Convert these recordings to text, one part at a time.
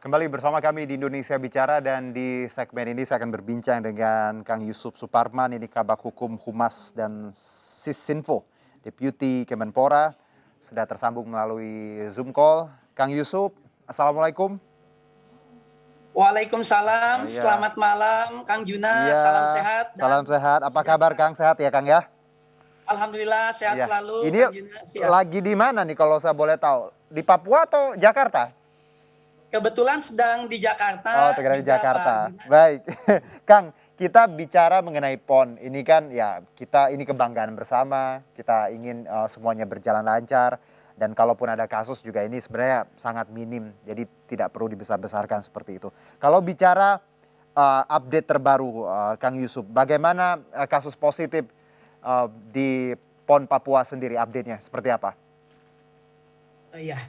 Kembali bersama kami di Indonesia Bicara dan di segmen ini saya akan berbincang dengan Kang Yusuf Suparman, ini Kabag Hukum Humas dan Sisinfo, Deputi Kemenpora, sudah tersambung melalui Zoom call. Kang Yusuf, Assalamualaikum. Waalaikumsalam, Iya, selamat malam Kang Juna, iya, salam sehat salam dan sehat. Apa kabar sejahtera. Kang? Sehat ya Kang ya? Alhamdulillah sehat Iya. selalu Ini Kang Juna, siap. lagi di mana nih kalau saya boleh tahu? Di Papua atau Jakarta? Kebetulan sedang di Oh, Jakarta Tegal juga Pak Jakarta. Juna. Baik. Kang, kita bicara mengenai PON. Ini kan ya kita ini kebanggaan bersama. Kita ingin semuanya berjalan lancar dan kalaupun ada kasus juga ini sebenarnya sangat minim. Jadi tidak perlu dibesar-besarkan seperti itu. Kalau bicara update terbaru Kang Yusuf, bagaimana kasus positif di PON Papua sendiri update-nya seperti apa? Iya,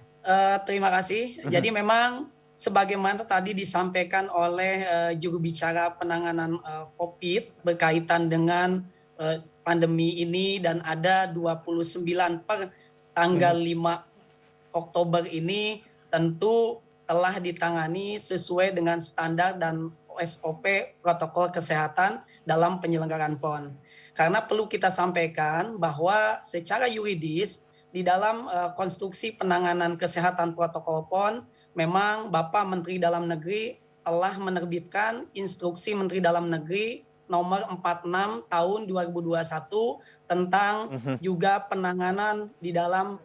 terima kasih. Jadi memang sebagaimana tadi disampaikan oleh juru bicara penanganan COVID berkaitan dengan pandemi ini dan ada 29 per tanggal 5 Oktober ini tentu telah ditangani sesuai dengan standar dan SOP protokol kesehatan dalam penyelenggaraan PON. Karena perlu kita sampaikan bahwa secara yuridis di dalam konstruksi penanganan kesehatan protokol PON memang Bapak Menteri Dalam Negeri telah menerbitkan instruksi Menteri Dalam Negeri nomor 46 tahun 2021 tentang juga penanganan di dalam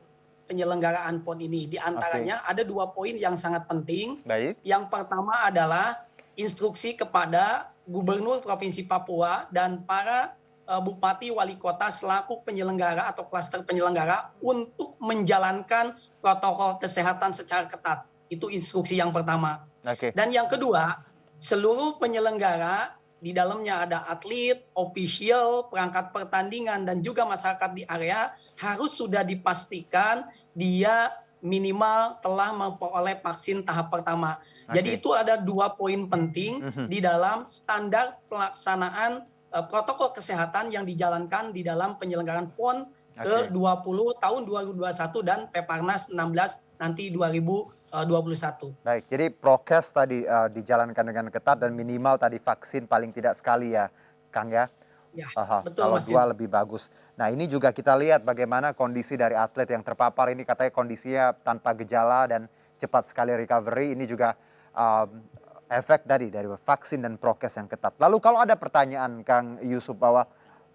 penyelenggaraan PON ini. Di Oke, antaranya ada 2 poin yang sangat penting. baik. Yang pertama adalah instruksi kepada Gubernur Provinsi Papua dan para bupati wali kota selaku penyelenggara atau klaster penyelenggara untuk menjalankan protokol kesehatan secara ketat. Itu instruksi yang pertama. Oke. Dan yang kedua, seluruh penyelenggara di dalamnya ada atlet, official, perangkat pertandingan dan juga masyarakat di area harus sudah dipastikan dia minimal telah memperoleh vaksin tahap pertama. Jadi Oke. itu ada 2 poin penting di dalam standar pelaksanaan protokol kesehatan yang dijalankan di dalam penyelenggaraan PON Oke. ke-20 tahun 2021 dan Peparnas 16 nanti 2021. Baik, jadi prokes tadi dijalankan dengan ketat dan minimal tadi vaksin paling tidak sekali ya, Kang ya. Ya, Aha, betul kalau Mas dua Yuna. lebih bagus. Nah ini juga kita lihat bagaimana kondisi dari atlet yang terpapar ini katanya kondisinya tanpa gejala dan cepat sekali recovery. Ini juga um, efek dari vaksin dan prokes yang ketat. Lalu kalau ada pertanyaan Kang Yusuf bahwa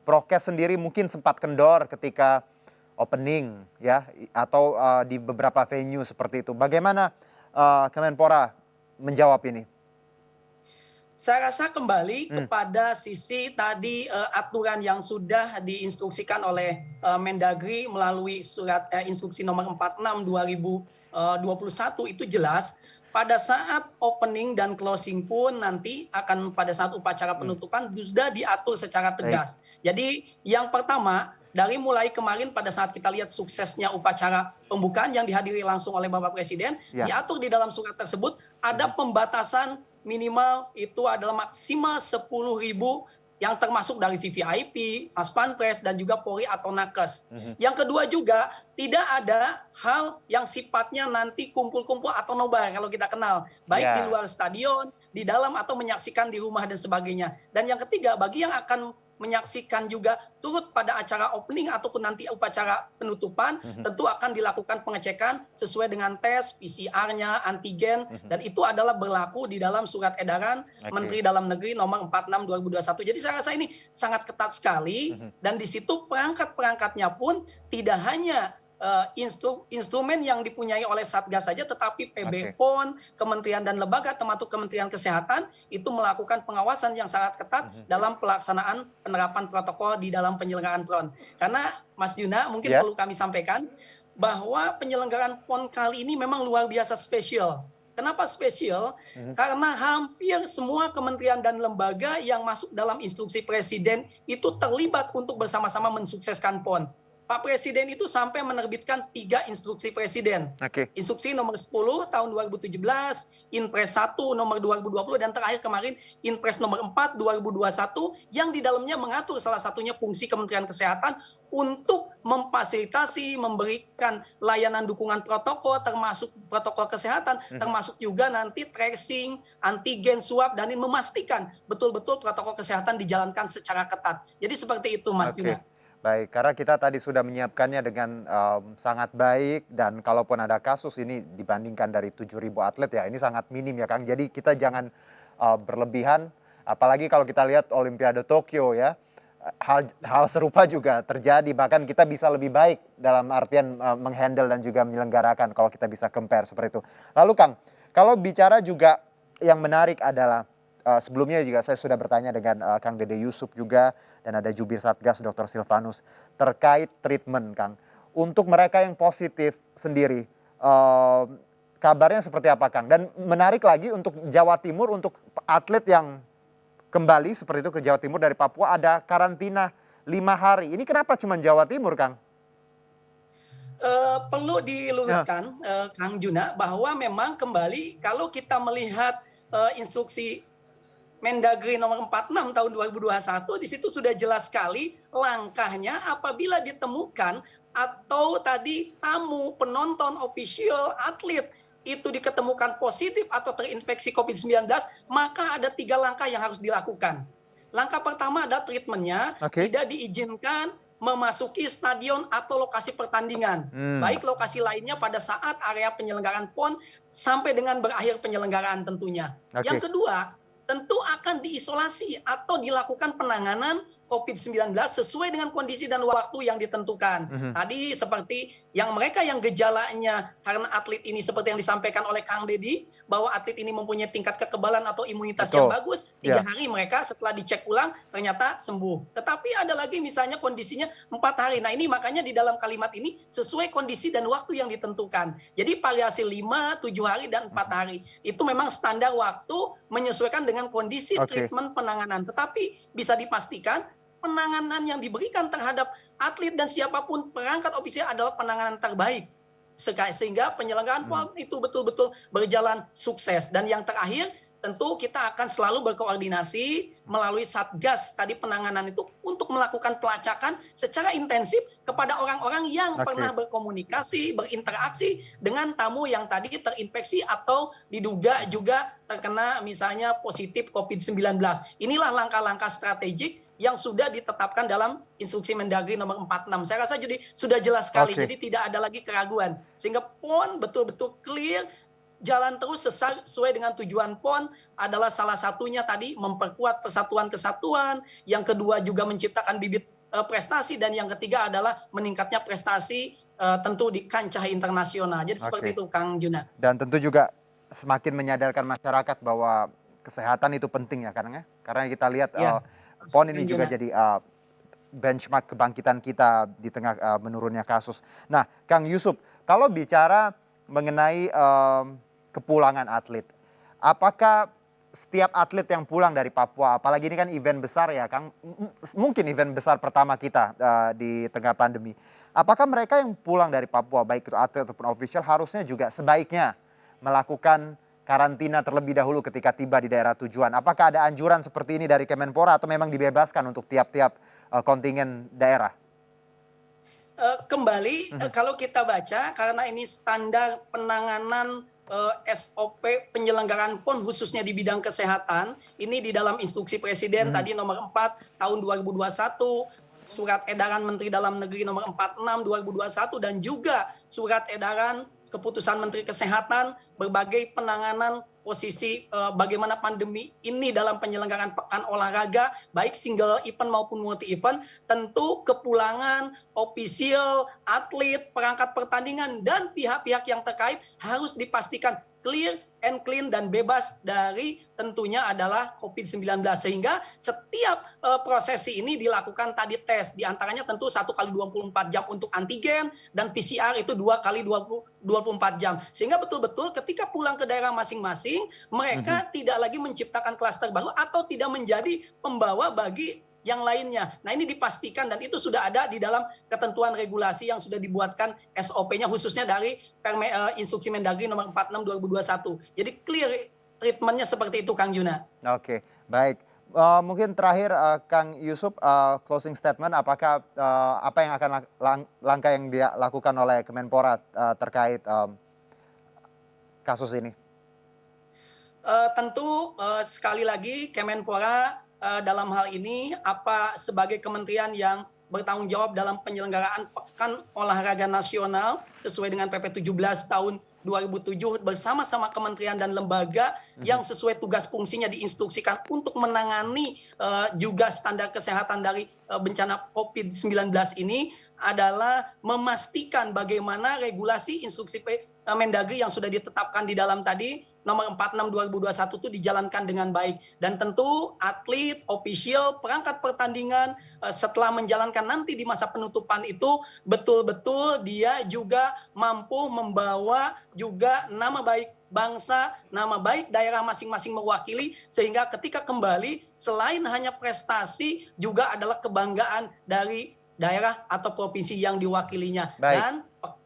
prokes sendiri mungkin sempat kendor ketika opening ya atau di beberapa venue seperti itu. Bagaimana Kemenpora menjawab ini? Saya rasa kembali kepada sisi tadi aturan yang sudah diinstruksikan oleh Mendagri melalui surat instruksi nomor 46 2021 itu jelas pada saat opening dan closing pun nanti akan pada saat upacara penutupan sudah diatur secara Baik, tegas. Jadi yang pertama dari mulai kemarin pada saat kita lihat suksesnya upacara pembukaan yang dihadiri langsung oleh Bapak Presiden, ya. diatur di dalam surat tersebut ada pembatasan minimal itu adalah maksimal 10.000 yang termasuk dari VVIP, Pas Pampres dan juga Polri atau Nakes. Yang kedua juga tidak ada hal yang sifatnya nanti kumpul-kumpul atau nobar kalau kita kenal, baik di Ya. luar stadion, di dalam atau menyaksikan di rumah dan sebagainya. Dan yang ketiga bagi yang akan menyaksikan juga turut pada acara opening ataupun nanti upacara penutupan, tentu akan dilakukan pengecekan sesuai dengan tes PCR-nya, antigen, dan itu adalah berlaku di dalam surat edaran Menteri Oke. Dalam Negeri nomor 46 2021. Jadi saya rasa ini sangat ketat sekali dan di situ perangkat-perangkatnya pun tidak hanya instrumen yang dipunyai oleh Satgas saja, tetapi Oke. PB PON, kementerian dan lembaga termasuk Kementerian Kesehatan itu melakukan pengawasan yang sangat ketat dalam pelaksanaan penerapan protokol di dalam penyelenggaraan PON. Karena Mas Yuna mungkin Ya. perlu kami sampaikan bahwa penyelenggaraan PON kali ini memang luar biasa spesial. Kenapa spesial? Karena hampir semua kementerian dan lembaga yang masuk dalam instruksi presiden itu terlibat untuk bersama-sama mensukseskan PON. Pak Presiden itu sampai menerbitkan 3 instruksi Presiden. Oke. Instruksi nomor 10 tahun 2017, Inpres 1 nomor 2020, dan terakhir kemarin Inpres nomor 4 2021 yang di dalamnya mengatur salah satunya fungsi Kementerian Kesehatan untuk memfasilitasi, memberikan layanan dukungan protokol termasuk protokol kesehatan, termasuk juga nanti tracing, antigen, swab, dan ini memastikan betul-betul protokol kesehatan dijalankan secara ketat. Jadi seperti itu Mas Oke. Juna. Baik, karena kita tadi sudah menyiapkannya dengan sangat baik dan kalaupun ada kasus ini dibandingkan dari 7.000 atlet ya ini sangat minim ya Kang. Jadi kita jangan berlebihan, apalagi kalau kita lihat Olimpiade Tokyo ya, hal serupa juga terjadi, bahkan kita bisa lebih baik dalam artian menghandle dan juga menyelenggarakan kalau kita bisa compare seperti itu. Lalu Kang, kalau bicara juga yang menarik adalah sebelumnya juga saya sudah bertanya dengan Kang Dede Yusuf juga dan ada Jubir Satgas Dr. Silvanus terkait treatment Kang. Untuk mereka yang positif sendiri, kabarnya seperti apa Kang? Dan menarik lagi untuk Jawa Timur, untuk atlet yang kembali seperti itu ke Jawa Timur dari Papua ada karantina 5 hari. Ini kenapa cuma Jawa Timur Kang? Perlu diluruskan Kang Juna bahwa memang kembali kalau kita melihat instruksi Mendagri nomor 46 tahun 2021 di situ sudah jelas sekali langkahnya apabila ditemukan atau tadi tamu, penonton, official, atlet itu diketemukan positif atau terinfeksi COVID-19, maka ada 3 langkah yang harus dilakukan. Langkah pertama adalah treatmentnya, tidak diizinkan memasuki stadion atau lokasi pertandingan. Baik lokasi lainnya pada saat area penyelenggaraan PON sampai dengan berakhir penyelenggaraan tentunya. Yang kedua, tentu akan diisolasi atau dilakukan penanganan COVID-19 sesuai dengan kondisi dan waktu yang ditentukan. Tadi seperti yang mereka yang gejalanya karena atlet ini seperti yang disampaikan oleh Kang Dedi, bahwa atlet ini mempunyai tingkat kekebalan atau imunitas yang bagus, 3 hari mereka setelah dicek ulang ternyata sembuh. Tetapi ada lagi misalnya kondisinya 4 hari. Nah ini makanya di dalam kalimat ini sesuai kondisi dan waktu yang ditentukan. Jadi variasi 5, 7 hari, dan 4 hari. Itu memang standar waktu menyesuaikan dengan kondisi treatment penanganan. Tetapi bisa dipastikan penanganan yang diberikan terhadap atlet dan siapapun perangkat ofisial adalah penanganan terbaik. Sehingga penyelenggaraan PON itu betul-betul berjalan sukses. Dan yang terakhir, tentu kita akan selalu berkoordinasi melalui Satgas tadi penanganan itu untuk melakukan pelacakan secara intensif kepada orang-orang yang pernah berkomunikasi, berinteraksi dengan tamu yang tadi terinfeksi atau diduga juga terkena misalnya positif COVID-19. Inilah langkah-langkah strategik yang sudah ditetapkan dalam instruksi Mendagri nomor 46. Saya rasa jadi sudah jelas sekali, jadi tidak ada lagi keraguan. Sehingga PON betul-betul clear, jalan terus sesuai dengan tujuan PON adalah salah satunya tadi memperkuat persatuan kesatuan, yang kedua juga menciptakan bibit prestasi, dan yang ketiga adalah meningkatnya prestasi tentu di kancah internasional. Jadi seperti itu Kang Juna. Dan tentu juga semakin menyadarkan masyarakat bahwa kesehatan itu penting ya karena kita lihat PON ini juga jadi benchmark kebangkitan kita di tengah menurunnya kasus. Nah, Kang Yusuf, kalau bicara mengenai kepulangan atlet, apakah setiap atlet yang pulang dari Papua, apalagi ini kan event besar ya, Kang, mungkin event besar pertama kita di tengah pandemi, apakah mereka yang pulang dari Papua, baik itu atlet ataupun official, harusnya juga sebaiknya melakukan karantina terlebih dahulu ketika tiba di daerah tujuan? Apakah ada anjuran seperti ini dari Kemenpora atau memang dibebaskan untuk tiap-tiap kontingen daerah? Kembali kalau kita baca, karena ini standar penanganan SOP penyelenggaraan PON khususnya di bidang kesehatan, ini di dalam instruksi Presiden tadi nomor 4 tahun 2021, surat edaran Menteri Dalam Negeri nomor 46 2021, dan juga surat edaran keputusan Menteri Kesehatan berbagai penanganan posisi bagaimana pandemi ini dalam penyelenggaraan pekan olahraga baik single event maupun multi event, tentu kepulangan ofisial, atlet, perangkat pertandingan dan pihak-pihak yang terkait harus dipastikan clear and clean dan bebas dari tentunya adalah COVID-19, sehingga setiap prosesi ini dilakukan tadi tes, diantaranya tentu 1 kali 24 jam untuk antigen dan PCR itu 2 kali 24 jam, sehingga betul-betul ketika pulang ke daerah masing-masing mereka tidak lagi menciptakan klaster baru atau tidak menjadi pembawa bagi yang lainnya. Nah, ini dipastikan dan itu sudah ada di dalam ketentuan regulasi yang sudah dibuatkan SOP-nya khususnya dari Instruksi Mendagri nomor 46 2021. Jadi clear treatment-nya seperti itu, Kang Juna. Oke, baik. Mungkin terakhir Kang Yusuf, closing statement, apakah apa yang akan langkah yang dia lakukan oleh Kemenpora terkait kasus ini? Tentu sekali lagi Kemenpora dalam hal ini sebagai kementerian yang bertanggung jawab dalam penyelenggaraan Pekan Olahraga Nasional sesuai dengan PP 17 tahun 2007 bersama-sama kementerian dan lembaga yang sesuai tugas fungsinya diinstruksikan untuk menangani juga standar kesehatan dari bencana COVID-19 ini adalah memastikan bagaimana regulasi instruksi Mendagri yang sudah ditetapkan di dalam tadi nomor 46 2021 itu dijalankan dengan baik, dan tentu atlet, official, perangkat pertandingan setelah menjalankan nanti di masa penutupan itu betul-betul dia juga mampu membawa juga nama baik bangsa, nama baik daerah masing-masing mewakili, sehingga ketika kembali selain hanya prestasi juga adalah kebanggaan dari daerah atau provinsi yang diwakilinya. Baik. Dan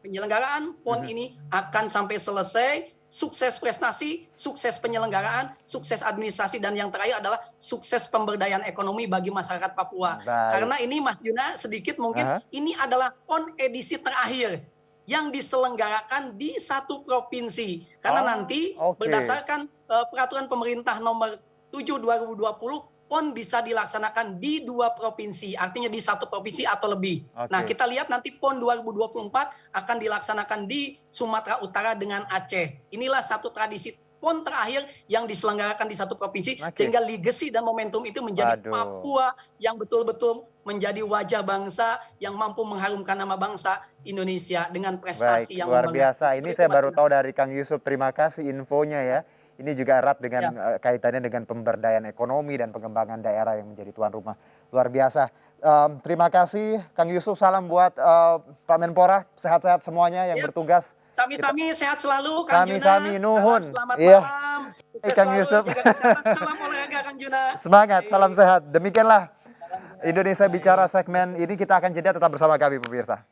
penyelenggaraan PON ini akan sampai selesai, sukses prestasi, sukses penyelenggaraan, sukses administrasi, dan yang terakhir adalah sukses pemberdayaan ekonomi bagi masyarakat Papua. Baik. Karena ini Mas Juna sedikit mungkin ini adalah PON edisi terakhir yang diselenggarakan di satu provinsi. Karena nanti berdasarkan peraturan pemerintah nomor 7 2020 PON bisa dilaksanakan di 2 provinsi, artinya di 1 provinsi atau lebih. Nah, kita lihat nanti PON 2024 akan dilaksanakan di Sumatera Utara dengan Aceh. Inilah satu tradisi PON terakhir yang diselenggarakan di 1 provinsi, sehingga legacy dan momentum itu menjadi Papua yang betul-betul menjadi wajah bangsa yang mampu mengharumkan nama bangsa Indonesia dengan prestasi yang luar biasa. Ini saya baru tahu dari Kang Yusuf. Terima kasih infonya ya. Ini juga erat dengan kaitannya dengan pemberdayaan ekonomi dan pengembangan daerah yang menjadi tuan rumah. Luar biasa. Terima kasih Kang Yusuf, salam buat Pak Menpora, sehat-sehat semuanya yang bertugas. Sami-sami sehat selalu Kang Juna. Sami-sami nuhun. Selamat malam. Sukses Kang selalu, Yusuf. jaga kesehatan. Salam olahraga Kang Juna. Semangat, salam sehat. Demikianlah Indonesia Bicara segmen ini, kita akan jeda, tetap bersama kami pemirsa.